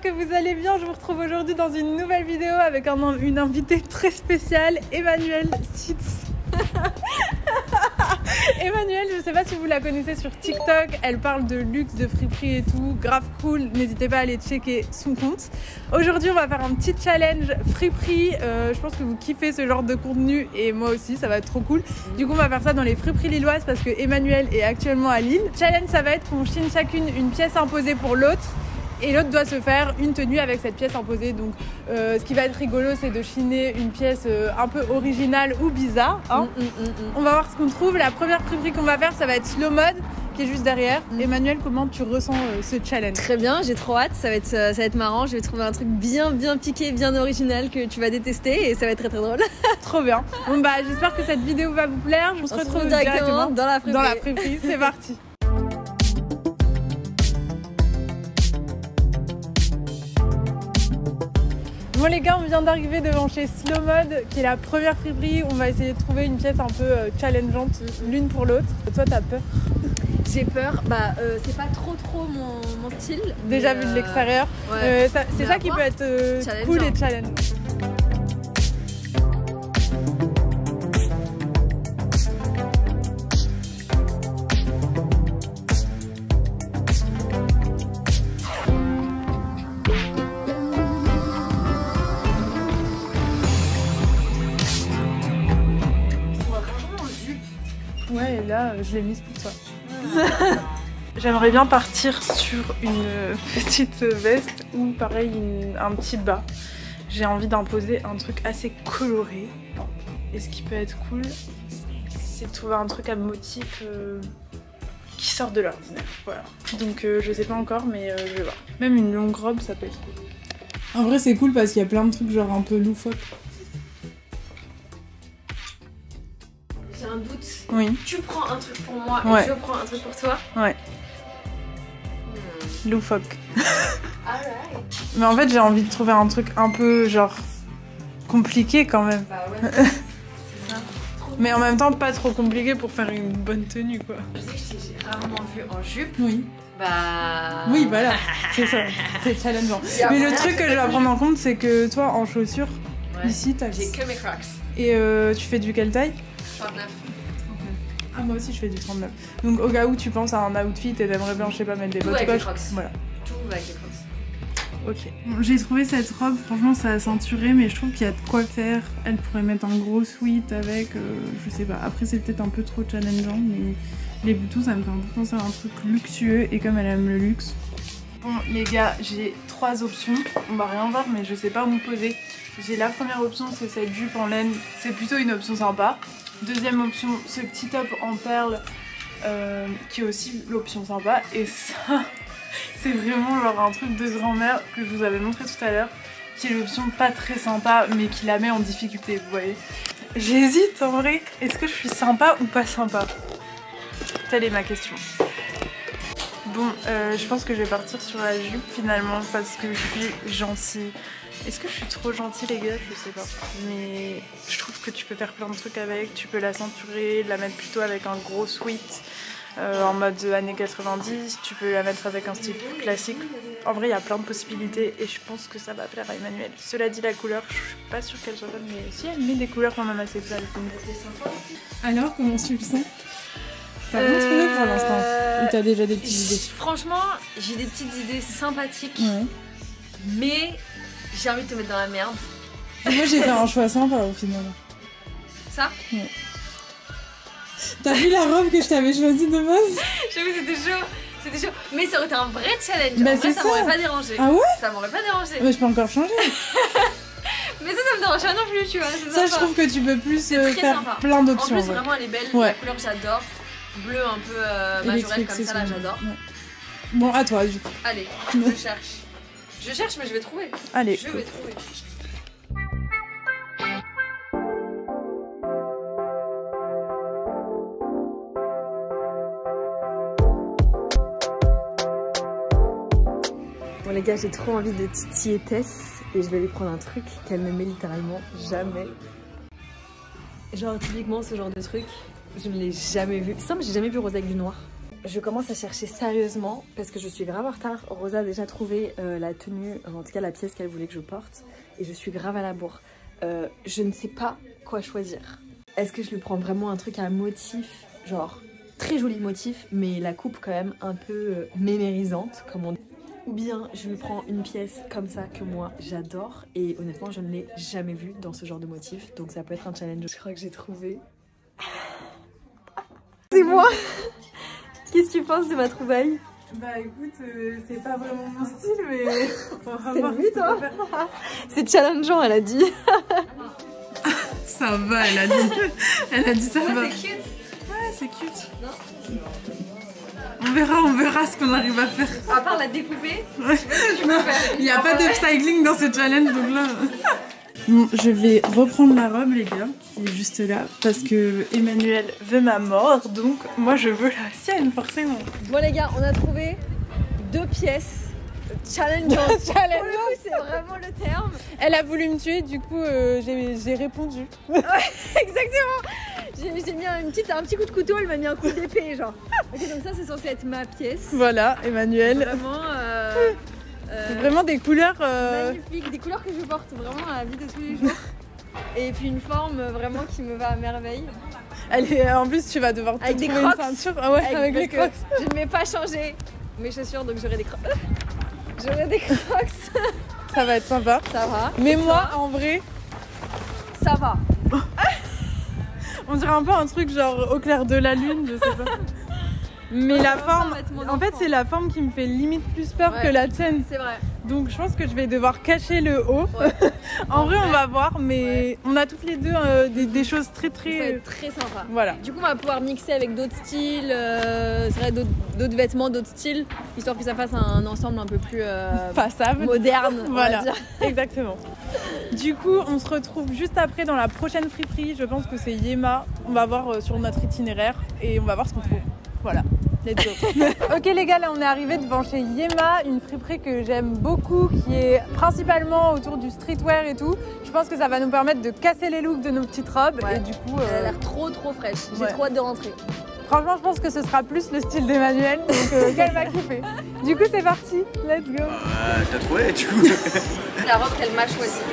que vous allez bien. Je vous retrouve aujourd'hui dans une nouvelle vidéo avec une invitée très spéciale, Emmanuelle Sitz. Emmanuelle, je sais pas si vous la connaissez sur TikTok, elle parle de luxe, de friperie et tout, grave cool, n'hésitez pas à aller checker son compte. Aujourd'hui on va faire un petit challenge friperie, je pense que vous kiffez ce genre de contenu et moi aussi, ça va être trop cool. Du coup on va faire ça dans les friperies lilloises parce que Emmanuelle est actuellement à Lille. Challenge, ça va être qu'on chine chacune une pièce imposée pour l'autre. Et l'autre doit se faire une tenue avec cette pièce imposée. Donc ce qui va être rigolo, c'est de chiner une pièce un peu originale ou bizarre, hein. On va voir ce qu'on trouve. La première friperie qu'on va faire, ça va être Slow Mode, qui est juste derrière. Emmanuelle, comment tu ressens ce challenge? Très bien, j'ai trop hâte, ça va être marrant. Je vais trouver un truc bien piqué, bien original que tu vas détester et ça va être très drôle. Trop bien. Bon bah j'espère que cette vidéo va vous plaire. On se retrouve directement dans la friperie. Dans la friperie, c'est parti. Bon les gars, on vient d'arriver devant chez Slow Mode, qui est la première friperie. On va essayer de trouver une pièce un peu challengeante l'une pour l'autre. Toi, t'as peur? J'ai peur, c'est pas trop mon style. Déjà vu de l'extérieur, ouais. C'est ça qui peut être cool et challenge. Ouais, et là, je l'ai mise pour toi. J'aimerais bien partir sur une petite veste ou pareil un petit bas. J'ai envie d'imposer un truc assez coloré. Et ce qui peut être cool, c'est de trouver un truc à motif qui sort de l'ordinaire. Voilà. Donc je sais pas encore, mais je vais voir. Même une longue robe, ça peut être cool. En vrai, c'est cool parce qu'il y a plein de trucs genre un peu loufoques. J'ai un doute. Oui. Tu prends un truc pour moi et je prends un truc pour toi. Ouais. Loufoque. Alright. Mais en fait, j'ai envie de trouver un truc un peu genre compliqué quand même. Bah ouais. C'est ça. Mais en même temps, pas trop compliqué pour faire une bonne tenue quoi. Je sais que j'ai rarement vu en jupe. Oui. Bah. Oui, voilà. C'est ça. C'est challengeant. Mais le truc que je dois prendre en compte, c'est que toi, en chaussures, ici, t'as. J'ai que mes Crocs. Et tu fais du quelle taille? 39. Ah, moi aussi je fais du 39. Donc au cas où tu penses à un outfit et t'aimerais bien, je sais pas, mettre des bottes poches. Voilà. Tout avec les Crocs. Ok. Bon, j'ai trouvé cette robe, franchement ça a ceinturé, mais je trouve qu'il y a de quoi faire. Elle pourrait mettre un gros sweat avec, je sais pas. Après c'est peut-être un peu trop challengeant, mais les boutons ça me fait un peu penser à un truc luxueux et comme elle aime le luxe. Bon les gars, j'ai 3 options. On va rien voir, mais je sais pas où me poser. J'ai la première option, c'est cette jupe en laine. C'est plutôt une option sympa. Deuxième option, ce petit top en perles qui est aussi l'option sympa. Et ça, c'est vraiment genre un truc de grand-mère que je vous avais montré tout à l'heure, qui est l'option pas très sympa mais qui la met en difficulté, vous voyez. J'hésite en vrai, est-ce que je suis sympa ou pas sympa? Telle est ma question. Bon, je pense que je vais partir sur la jupe finalement parce que je suis gentille. Est-ce que je suis trop gentille les gars? Je sais pas. Mais je trouve que tu peux faire plein de trucs avec. Tu peux la ceinturer, la mettre plutôt avec un gros sweat en mode années 90. Tu peux la mettre avec un style plus classique. En vrai, il y a plein de possibilités et je pense que ça va plaire à Emmanuelle. Cela dit, la couleur, je suis pas sûre qu'elle soit bonne, mais si elle met des couleurs quand même assez plates. Alors, comment tu le sens? T'as rien trouvé pour l'instant? Ou t'as déjà des petites idées? Franchement, j'ai des petites idées sympathiques, mais j'ai envie de te mettre dans la merde. Moi j'ai fait un choix sympa au final. Ça? Ouais. T'as vu la robe que je t'avais choisie de base? J'avoue c'était chaud. C'était chaud. Mais ça aurait été un vrai challenge. Bah, en vrai ça m'aurait pas dérangé. Ah ouais? Ça m'aurait pas dérangé. Mais je peux encore changer. Mais ça me dérange pas non plus, tu vois. Ça je trouve que tu peux plus faire sympa. plein d'options. En plus vraiment elle est belle, la couleur j'adore. Bleu un peu majorel comme ça là j'adore. Bon à toi du coup. Allez, je cherche. Je cherche mais je vais trouver. Allez. Je vais trouver. Bon les gars, j'ai trop envie de titiller Tess et je vais lui prendre un truc qu'elle ne met littéralement jamais. Genre typiquement ce genre de truc, je ne l'ai jamais vu. Ça, mais j'ai jamais vu rose avec du noir. je commence à chercher sérieusement parce que je suis grave en retard. Rosa a déjà trouvé la tenue, en tout cas la pièce qu'elle voulait que je porte. Et je suis grave à la bourre. Je ne sais pas quoi choisir. Est-ce que je lui prends vraiment un truc à motif, genre très joli motif, mais la coupe quand même un peu mémérisante, comme on dit. Ou bien je lui prends une pièce comme ça que moi j'adore et honnêtement je ne l'ai jamais vue dans ce genre de motif. Donc ça peut être un challenge. Je crois que j'ai trouvé... C'est moi. Qu'est-ce que tu penses de ma trouvaille? Bah écoute, c'est pas vraiment mon style, mais on va voir. C'est toi. C'est challengeant, elle a dit. Ça va, elle a dit. Elle a dit ça va. C'est cute. Ouais, c'est cute. Non. On verra ce qu'on arrive à faire. À part la découper, ouais. Il n'y a pas d'upcycling dans ce challenge, donc là... Bon, je vais reprendre la robe, les gars, qui est juste là, parce que Emmanuel veut ma mort, donc moi je veux la sienne, forcément. Bon les gars, on a trouvé 2 pièces challengeantes. C'est vraiment le terme. Elle a voulu me tuer, du coup j'ai répondu. Ouais, exactement. J'ai mis un petit coup de couteau, elle m'a mis un coup d'épée, genre. Ok, donc ça c'est censé être ma pièce. Voilà, Emmanuel. Vraiment... vraiment des couleurs... magnifiques, des couleurs que je porte vraiment à la vie de tous les jours. Et puis une forme vraiment qui me va à merveille. Elle est, en plus tu vas devoir avec des trouver crocs. Une ceinture. Ah ouais, avec les crocs. Je ne vais pas changer mes chaussures, donc j'aurai des crocs. J'aurai des crocs. Ça va être sympa. Ça va. Mais et moi, toi, en vrai... Ça va. On dirait un peu un truc genre au clair de la lune, je sais pas. Mais la forme, en fait c'est la forme qui me fait limite plus peur que la tienne. C'est vrai. Donc je pense que je vais devoir cacher le haut. Ouais. En vrai on va voir, mais on a toutes les deux des choses très Ça va être très sympa. Voilà. Du coup on va pouvoir mixer avec d'autres styles, d'autres vêtements, d'autres styles, histoire que ça fasse un ensemble un peu plus passable, moderne. Voilà, on va dire. Exactement. Du coup on se retrouve juste après dans la prochaine friperie, je pense que c'est Yema. On va voir sur notre itinéraire et on va voir ce qu'on trouve. Voilà. Let's go. Ok les gars, là on est arrivé devant chez Yema, une friperie que j'aime beaucoup, qui est principalement autour du streetwear et tout. Je pense que ça va nous permettre de casser les looks de nos petites robes. Ouais. Et du coup, elle a l'air trop fraîche. J'ai trop hâte de rentrer. Franchement, je pense que ce sera plus le style d'Emmanuel, donc qu'elle va kiffer. Du coup, c'est parti. Let's go. T'as trouvé du coup? La robe qu'elle m'a choisie.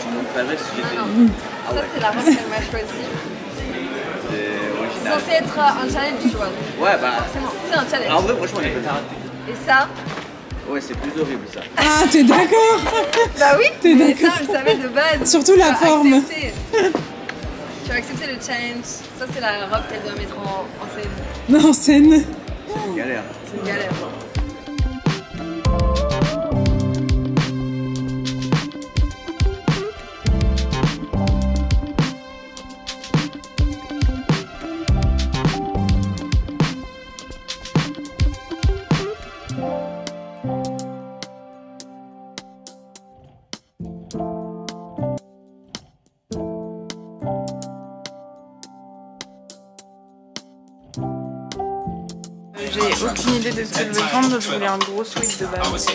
Tu montres pas vrai si j'étais. Ça c'est la robe qu'elle m'a choisie. C'est censé être un challenge, tu vois. Ouais, bah. Forcément, c'est un challenge. En vrai, franchement, on est pas tard. Et ça. Ouais, c'est plus horrible ça. Ah, t'es d'accord? Bah oui, t'es mais d'accord. ça, je le savais de base. Surtout la forme. Tu vas accepter le challenge. Ça, c'est la robe qu'elle doit mettre en scène. Non, en scène. C'est une galère. C'est une galère. J'ai aucune idée de ce que je veux prendre, donc je voulais un gros sweat de base.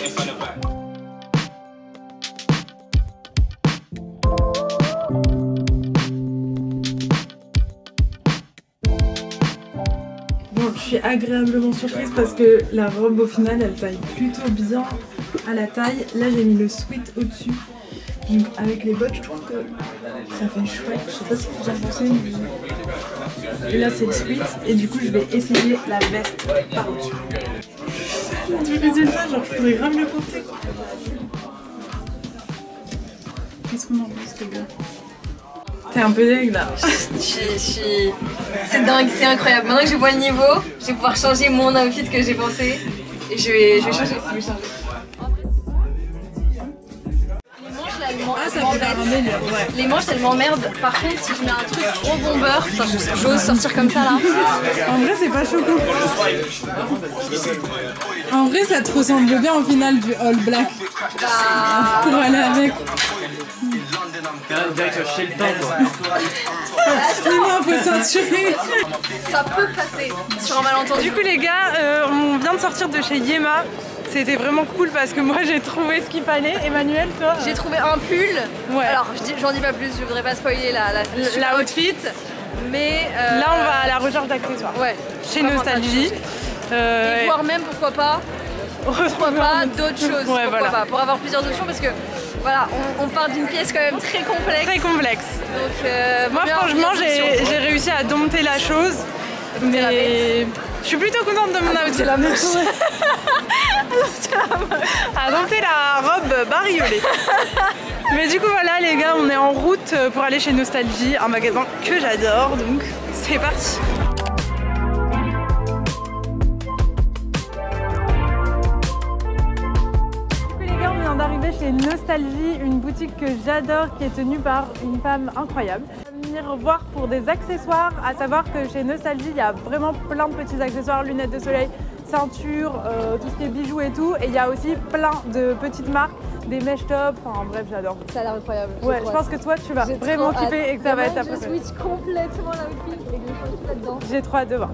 Bon, je suis agréablement surprise parce que la robe au final elle taille plutôt bien à la taille. Là j'ai mis le sweat au-dessus. Donc avec les bottes je trouve que ça fait chouette. Je sais pas ce que vous en pensez, mais... Et là c'est le sweat et du coup je vais essayer la veste par-dessus. Tu me disais ça, genre je pourrais grave le porter. Qu'est-ce qu'on en pense les gars? T'es un peu deg là. C'est dingue, c'est incroyable. Maintenant que je vois le niveau, je vais pouvoir changer mon outfit que j'ai pensé. Et je vais changer. Ah, ça peut faire un délire, ouais. Les manches elles m'emmerdent. Par contre, si je mets un truc trop bombeur, j'ose sortir comme ça là. En vrai, c'est pas choquant. En vrai, ça te ressemble bien au final du all black. Pour aller avec. Direct chez le temps quoi. Mais non, faut censurer. Ça peut passer sur un malentendu. Du coup, les gars, on vient de sortir de chez Yema. C'était vraiment cool parce que moi j'ai trouvé ce qu'il fallait. Emmanuel, toi? J'ai trouvé un pull. Ouais. Alors j'en dis pas plus, je voudrais pas spoiler la outfit. Mais là, on va à la recherche d'accessoires. Ouais. Chez Nostalgie. Et voire même, pourquoi pas d'autres choses. Ouais, pourquoi pas, pour avoir plusieurs options parce que voilà, on part d'une pièce quand même très complexe. Très complexe. Donc, moi, franchement, j'ai réussi à dompter la chose. Mais je suis plutôt contente de mon outfit. La mouche. À dompter la robe bariolée. Mais du coup, voilà, les gars, on est en route pour aller chez Nostalgie, un magasin que j'adore. Donc, c'est parti. D'arriver chez Nostalgie, une boutique que j'adore qui est tenue par une femme incroyable. On va venir voir pour des accessoires, à savoir que chez Nostalgie il y a vraiment plein de petits accessoires, lunettes de soleil, ceinture, tout ce qui est bijoux et tout, et il y a aussi plein de petites marques, des mesh tops, enfin bref j'adore. Ça a l'air incroyable. Ouais, je pense que toi tu vas vraiment kiffer et que ça va être ta préférée. Je switch complètement l'outfit et que je change tout là-dedans. J'ai trop hâte de voir.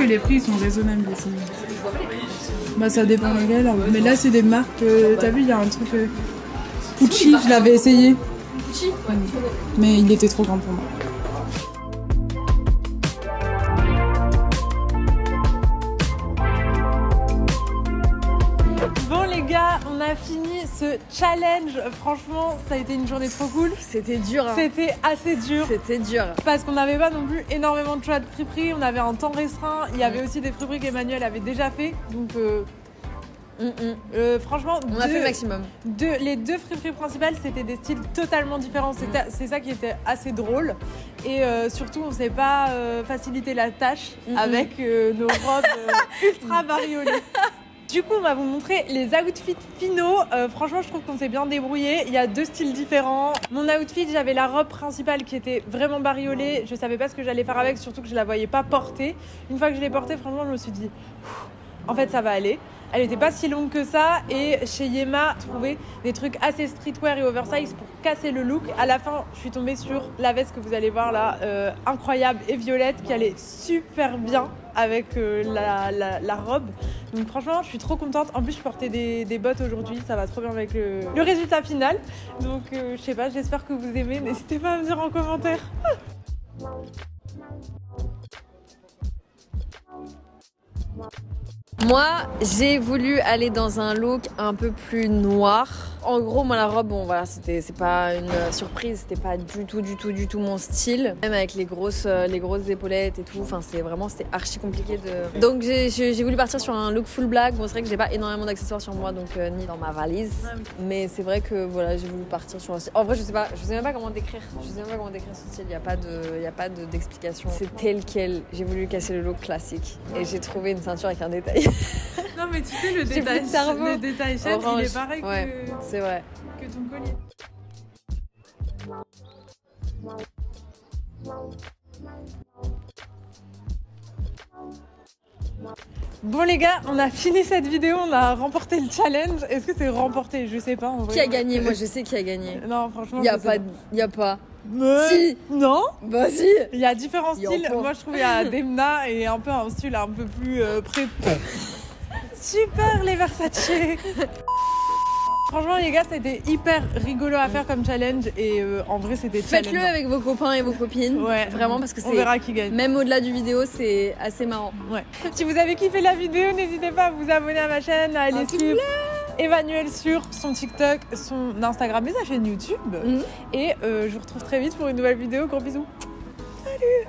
Les prix sont raisonnables ici. Bah ça dépend lesquels, hein. Mais là c'est des marques, t'as vu il y a un truc Pucci, je l'avais essayé. Pucci. Mais il était trop grand pour moi. Bon les gars, on a fini ce challenge. Franchement, ça a été une journée trop cool. C'était dur. Hein. C'était assez dur. C'était dur. Parce qu'on n'avait pas non plus énormément de choix de friperies. On avait un temps restreint. Il y avait aussi des friperies qu'Emmanuel avait déjà fait. Donc franchement, on a fait le maximum. Les deux friperies principales, c'était des styles totalement différents. C'est ça qui était assez drôle. Et surtout, on ne s'est pas facilité la tâche avec nos robes ultra bariolées. Du coup, on va vous montrer les outfits finaux. Franchement, je trouve qu'on s'est bien débrouillé. Il y a deux styles différents. Mon outfit, j'avais la robe principale qui était vraiment bariolée. Je savais pas ce que j'allais faire avec, surtout que je la voyais pas porter. Une fois que je l'ai portée, franchement, je me suis dit, en fait, ça va aller. Elle n'était pas si longue que ça et chez Yema, j'ai trouvé des trucs assez streetwear et oversize pour casser le look. À la fin, je suis tombée sur la veste que vous allez voir là, incroyable et violette, qui allait super bien avec la robe. Donc franchement, je suis trop contente. En plus, je portais des bottes aujourd'hui, ça va trop bien avec le résultat final. Donc je sais pas, j'espère que vous aimez. N'hésitez pas à me dire en commentaire. Moi, j'ai voulu aller dans un look un peu plus noir. En gros, moi, la robe, bon, voilà, c'est pas une surprise, c'était pas du tout mon style. Même avec les grosses épaulettes et tout, enfin, c'était archi compliqué de... Donc, j'ai voulu partir sur un look full black. Bon, c'est vrai que j'ai pas énormément d'accessoires sur moi, donc ni dans ma valise. Mais c'est vrai que, voilà, j'ai voulu partir sur un style... En vrai, je sais même pas comment décrire. Je sais même pas comment décrire ce style, il y a pas d'explication. C'est tel quel. J'ai voulu casser le look classique. Et j'ai trouvé une ceinture avec un détail. Non mais tu sais le détail chat, il est pareil c'est vrai. Que ton collier. Bon les gars, on a fini cette vidéo, on a remporté le challenge. Est-ce que c'est remporté? Je sais pas en vrai. Qui a gagné? Moi je sais qui a gagné. Non franchement. Y a pas. Si. Non. Bah si. Il y a différents styles. Moi je trouve il y a Demna et un peu un style un peu plus près. Super les Versace. Franchement les gars, c'était hyper rigolo à faire comme challenge et en vrai c'était challenge. Faites-le avec vos copains et vos copines. Ouais. Vraiment parce que on verra qui gagne. Même au-delà du vidéo, c'est assez marrant. Ouais. Si vous avez kiffé la vidéo, n'hésitez pas à vous abonner à ma chaîne, à aller suivre Emmanuel sur son TikTok, son Instagram et sa chaîne YouTube. Et je vous retrouve très vite pour une nouvelle vidéo. Gros bisous. Salut.